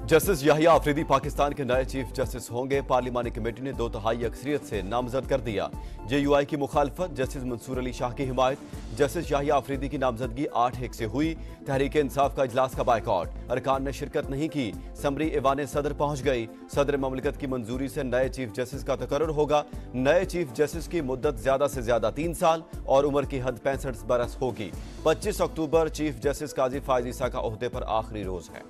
Justice Yahya Afridi Pakistan के नए chief justice होंगे। पार्लिमानी कमेटी ने 2/3 अक्सरियत से नामजद कर दिया। JUI की मुखालफत, जस्टिस मंसूर अली शाह की हिमायत। जस्टिस याहिया अफरीदी की नामजदगी 8-1 से हुई। तहरीक इंसाफ का इजलास का बायकॉट, अरकान ने शिरकत नहीं की। समरी ऐवान सदर पहुंच गई। सदर ममलिकत की मंजूरी से नए चीफ जस्टिस का तकर्रुर होगा। नए चीफ जस्टिस की मुद्दत ज्यादा से ज्यादा 3 साल और उम्र की हद 65 बरस होगी। 25 अक्टूबर चीफ जस्टिस काजी फायज ईसा का ओहदे पर आखिरी रोज है।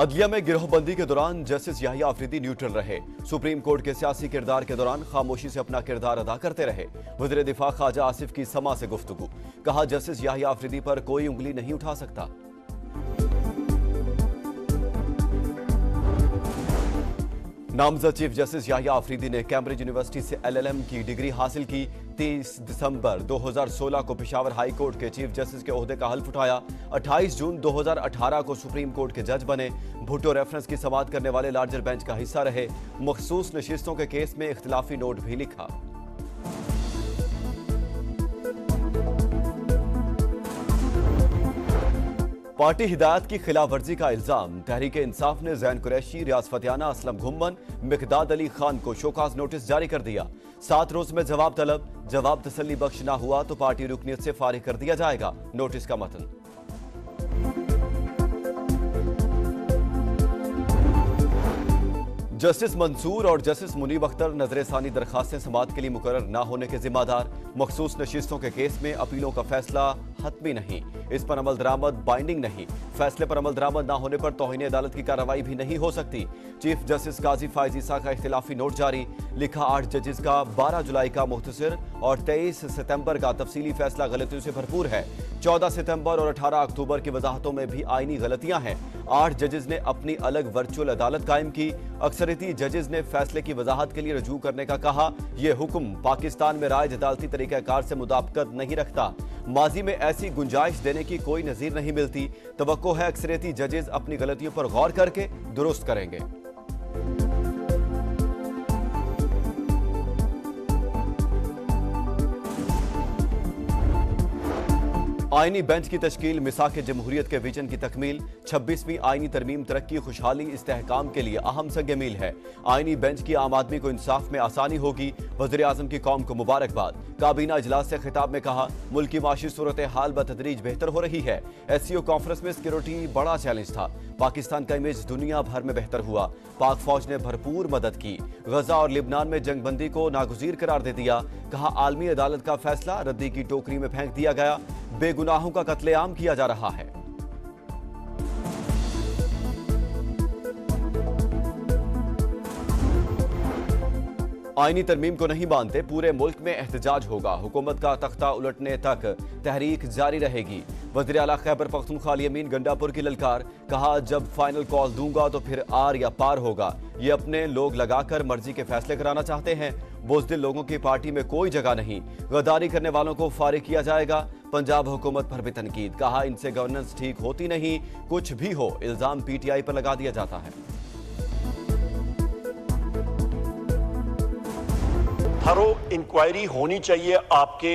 अदलिया में गिरोहबंदी के दौरान जस्टिस याहिया अफरीदी न्यूट्रल रहे। सुप्रीम कोर्ट के सियासी किरदार के दौरान खामोशी से अपना किरदार अदा करते रहे। वज़ीर दिफा ख्वाजा आसिफ की समा से गुफ्तगू, कहा जस्टिस याहिया अफरीदी पर कोई उंगली नहीं उठा सकता। नामजद चीफ जस्टिस याहिया अफरीदी ने कैम्ब्रिज यूनिवर्सिटी से LLM की डिग्री हासिल की। 30 दिसंबर 2016 को पेशावर हाई कोर्ट के चीफ जस्टिस के ओहदे का हल्फ उठाया। 28 जून 2018 को सुप्रीम कोर्ट के जज बने। भुट्टो रेफरेंस की समाअत करने वाले लार्जर बेंच का हिस्सा रहे। मखसूस नशिस्तों के केस में इख्तिलाफी नोट भी लिखा। पार्टी हिदायत की खिलाफ वर्जी का इल्जाम, तहरीक इंसाफ ने जैन कुरैशी, रियाज फतियाना, असलम घुम्मन, मिकदाद अली खान को शोकाज नोटिस जारी कर दिया। 7 रोज में जवाब तलब, जवाब तसल्ली बख्श ना हुआ तो पार्टी रुकनियत से फारिग कर दिया जाएगा। नोटिस का मतन। जस्टिस मंसूर और जस्टिस मुनीब अख्तर नजरसानी दरखास्तें समाअत के लिए मुकर्रर न होने के जिम्मेदार। मखसूस नशिस्तों के केस में अपीलों का फैसला हतमी नहीं, इस पर अमल दरामद बाइंडिंग नहीं। फैसले पर अमल दरामद न होने पर तौहीन अदालत की कार्रवाई भी नहीं हो सकती। चीफ जस्टिस काजी फायज ईसा का इख्तिलाफी नोट जारी, लिखा 8 जजेस का 12 जुलाई का मुख्तसर और 23 सितंबर का तफसीली फैसला गलतियों से भरपूर है। 14 सितंबर और 18 अक्टूबर की वजाहतों में भी आईनी गलतियां हैं। 8 जजेस ने अपनी अलग वर्चुअल अदालत कायम की। अक्सरियती जजेस ने फैसले की वजाहत के लिए रजू करने का कहा। यह हुक्म पाकिस्तान में राय अदालती तरीक़ाकार से मुताबिकत नहीं रखता। माजी में ऐसी गुंजाइश देने की कोई नज़ीर नहीं मिलती। तवक्को है अक्सरियती जजेस अपनी गलतियों पर गौर करके दुरुस्त करेंगे। आईनी बेंच की तश्कील, मिसाक जमहूरियत के विजन की तकमील। 26वीं आईनी तरमीम तरक्की, खुशहाली, इस्तेहकाम के लिए अहम संग मील है। आईनी बेंच की आम आदमी को इंसाफ में आसानी होगी। वज़ीर आज़म की कौम को मुबारकबाद। काबीना इजलास से खिताब में कहा, मुल्क की माशी सूरत हाल बतदरीज बेहतर हो रही है। SCO कॉन्फ्रेंस में सिक्योरिटी बड़ा चैलेंज था। पाकिस्तान का इमेज दुनिया भर में बेहतर हुआ। पाक फौज ने भरपूर मदद की। गजा और लिबनान में जंगबंदी को नागुज़ीर करार दे दिया। कहा आलमी अदालत का फैसला रद्दी की टोकरी में फेंक दिया गया। बेगुनाहों का कत्लेआम किया जा रहा है। आईनी तरमीम को नहीं मानते, पूरे मुल्क में एहतजाज होगा। हुकूमत का तख्ता उलटने तक तहरीक जारी रहेगी। वज़ीर आला खैबर पख्तूनख्वा अली अमीन गंडापुर की ललकार, कहा जब फाइनल कॉल दूंगा तो फिर आर या पार होगा। ये अपने लोग लगाकर मर्जी के फैसले कराना चाहते हैं। बुज़दिल लोगों की पार्टी में कोई जगह नहीं। गद्दारी करने वालों को फारिग किया जाएगा। पंजाब हुकूमत पर भी तनकीद, कहा इनसे गवर्नेंस ठीक होती नहीं। कुछ भी हो, इल्जाम PTI पर लगा दिया जाता है। थरो इंक्वायरी होनी चाहिए आपके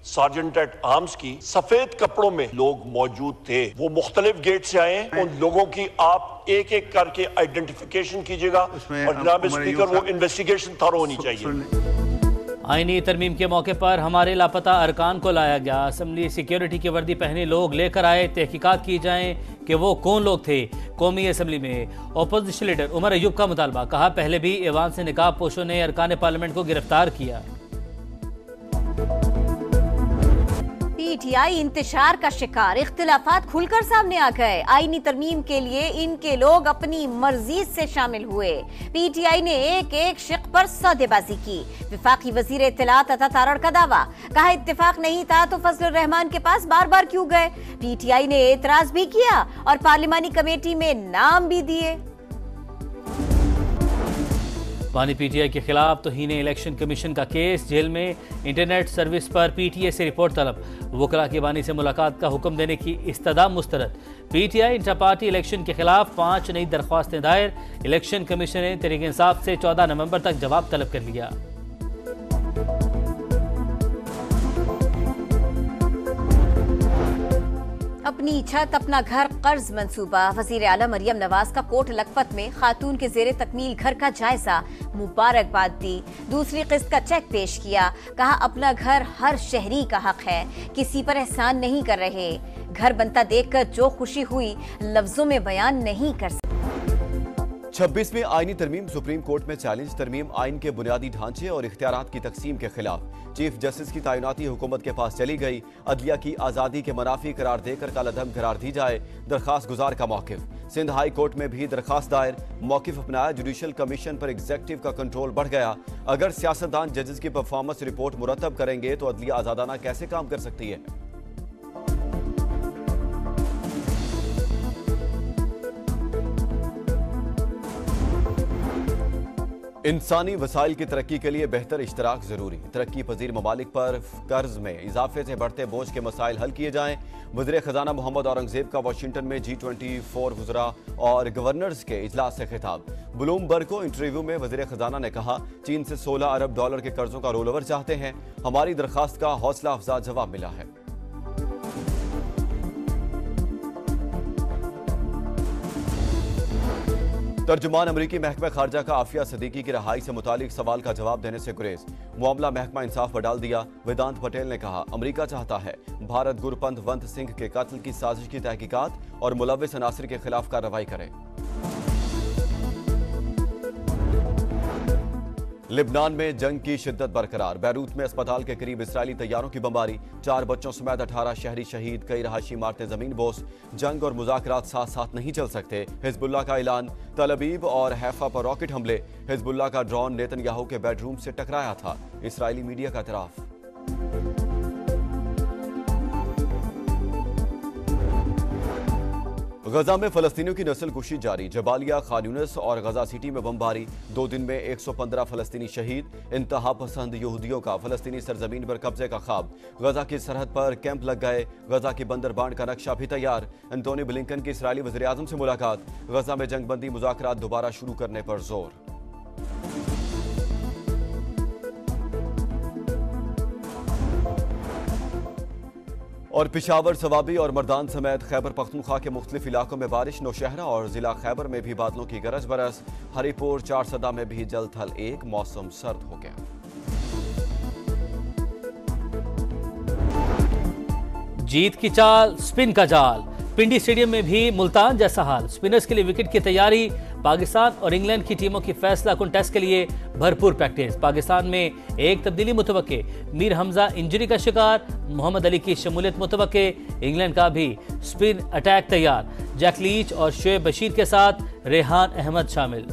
सार्जेंट एट आर्म्स की। सफेद कपड़ों में लोग मौजूद थे, वो मुख्तलिफ गेट से आए। उन लोगों की आप एक एक करके आइडेंटिफिकेशन कीजिएगा और जनाब स्पीकर वो इन्वेस्टिगेशन थरो होनी चाहिए। आईनी तरमीम के मौके पर हमारे लापता अरकान को लाया गया। असम्बली सिक्योरिटी की वर्दी पहने लोग लेकर आए। तहकीकात की जाए कि वो कौन लोग थे। कौमी असम्बली में अपोजिशन लीडर उमर अयूब का मुतालबा, कहा पहले भी ऐवान से निकाब पोशों ने अरकान पार्लियामेंट को गिरफ्तार किया। PTI इंतशार का शिकार, इख्तिलाफात खुलकर सामने आ गए। आईनी तरमीम के लिए इनके लोग अपनी मर्जी से शामिल हुए। PTI ने एक एक शिक पर सौदेबाजी की। विफाकी वजीर इत्तलात अता तारड़ का दावा, कहा इत्तेफाक नहीं था तो फजलुर रहमान के पास बार बार क्यों गए। PTI ने एतराज भी किया और पार्लिमानी कमेटी में नाम भी दिए। पानी PTI के खिलाफ तौहीन इलेक्शन कमीशन का केस, जेल में इंटरनेट सर्विस पर PTA से रिपोर्ट तलब। वकला की बानी से मुलाकात का हुक्म देने की इस्तदा मुस्तरद। PTI इंटर पार्टी इलेक्शन के खिलाफ 5 नई दरख्वास्तें दायर। इलेक्शन कमीशन ने तहरीक इंसाफ से 14 नवंबर तक जवाब तलब कर लिया। अपनी छत अपना घर कर्ज मंसूबा। वजीर आला मरियम नवाज का कोट लखपत में खातून के जेरे तकमील घर का जायजा, मुबारकबाद दी। दूसरी किस्त का चेक पेश किया, कहा अपना घर हर शहरी का हक है, किसी पर एहसान नहीं कर रहे। घर बनता देखकर जो खुशी हुई लफ्जों में बयान नहीं कर सकते। 26वीं आईनी तरमीम सुप्रीम कोर्ट में चैलेंज। तरमीम आइन के बुनियादी ढांचे और इख्तियारात की तकसीम के खिलाफ। चीफ जस्टिस की तैनाती हुकूमत के पास चली गई। अदलिया की आज़ादी के मनाफी करार देकर कालाधम करार दी जाए। दरखास्त गुजार का मौकिफ। सिंध हाई कोर्ट में भी दरखास्त दायर, मौकिफ अपनाया। जुडिशल कमीशन पर एग्जेक्टिव का कंट्रोल बढ़ गया। अगर सियासतदान जजेस की परफॉर्मेंस रिपोर्ट मुरतब करेंगे तो अदलिया आज़ादाना कैसे काम कर सकती है। इंसानी वसाइल की तरक्की के लिए बेहतर इश्तराक जरूरी। तरक्की पजीर ममालिक पर कर्ज में इजाफे से बढ़ते बोझ के मसाइल हल किए जाएं। वज़ीर ख़ज़ाना मोहम्मद औरंगजेब का वाशिंगटन में G24 वुज़रा और गवर्नर्स के इजलास से खिताब। ब्लूमबर्ग को इंटरव्यू में वज़ीर ख़ज़ाना ने कहा, चीन से $16 अरब के कर्जों का रोल ओवर चाहते हैं। हमारी दरखास्त का हौसला अफजा जवाब मिला है। तर्जुमान अमरीकी महकमा खारजा का आफिया सदीकी की रहाई से मुतालिक सवाल का जवाब देने से गुरेज। मामला महकमा इंसाफ पर डाल दिया। वेदांत पटेल ने कहा, अमरीका चाहता है भारत गुरपंथवंत सिंह के कत्ल की साजिश की तहकीकात और मुलव्विस अनासिर के खिलाफ कार्रवाई करे। लिबनान में जंग की शिद्दत बरकरार। बैरूत में अस्पताल के करीब इसराइली तैयारों की बमबारी। 4 बच्चों समेत 18 शहरी शहीद, कई रहायशी इमारतें जमीन बोस। जंग और मुज़ाकरात साथ साथ नहीं चल सकते। हिजबुल्लाह का ऐलान। तल अबीब और हैफा पर रॉकेट हमले। हिजबुल्लाह का ड्रोन नेतन्याहू के बेडरूम से टकराया था। इसराइली मीडिया का एतराफ। गजा में फलस्तीनियों की नस्ल कुशी जारी। जबालिया, खान यूनिस और गजा सिटी में बमबारी। 2 दिन में 115 फलस्तीनी शहीद। इंतहा पसंद यहूदियों का फलस्तीनी सरजमीन पर कब्जे का ख्वाब। गजा की सरहद पर कैंप लग गए। गजा की बंदरबांट का नक्शा भी तैयार। एंटोनी ब्लिंकन की इसराइली वज़ीर आज़म से मुलाकात। गजा में जंगबंदी मुज़ाकरात दोबारा शुरू करने पर जोर। और पिशावर, सवाबी और मर्दान समेत खैबर पख्तूनख्वा के मुख्तलिफ इलाकों में बारिश। नौशहरा और जिला खैबर में भी बादलों की गरज बरस। हरीपुर, चारसदा में भी जल थल एक। मौसम सर्द हो गया। जीत की चाल, स्पिन का जाल। पिंडी स्टेडियम में भी मुल्तान जैसा हाल। स्पिनर्स के लिए विकेट की तैयारी। पाकिस्तान और इंग्लैंड की टीमों की फैसला कुन टेस्ट के लिए भरपूर प्रैक्टिस। पाकिस्तान में एक तब्दीली मुतवक्के। मीर हमजा इंजरी का शिकार, मोहम्मद अली की शमूलियत मुतवक्के। इंग्लैंड का भी स्पिन अटैक तैयार। जैक लीच और शोएब बशीर के साथ रेहान अहमद शामिल।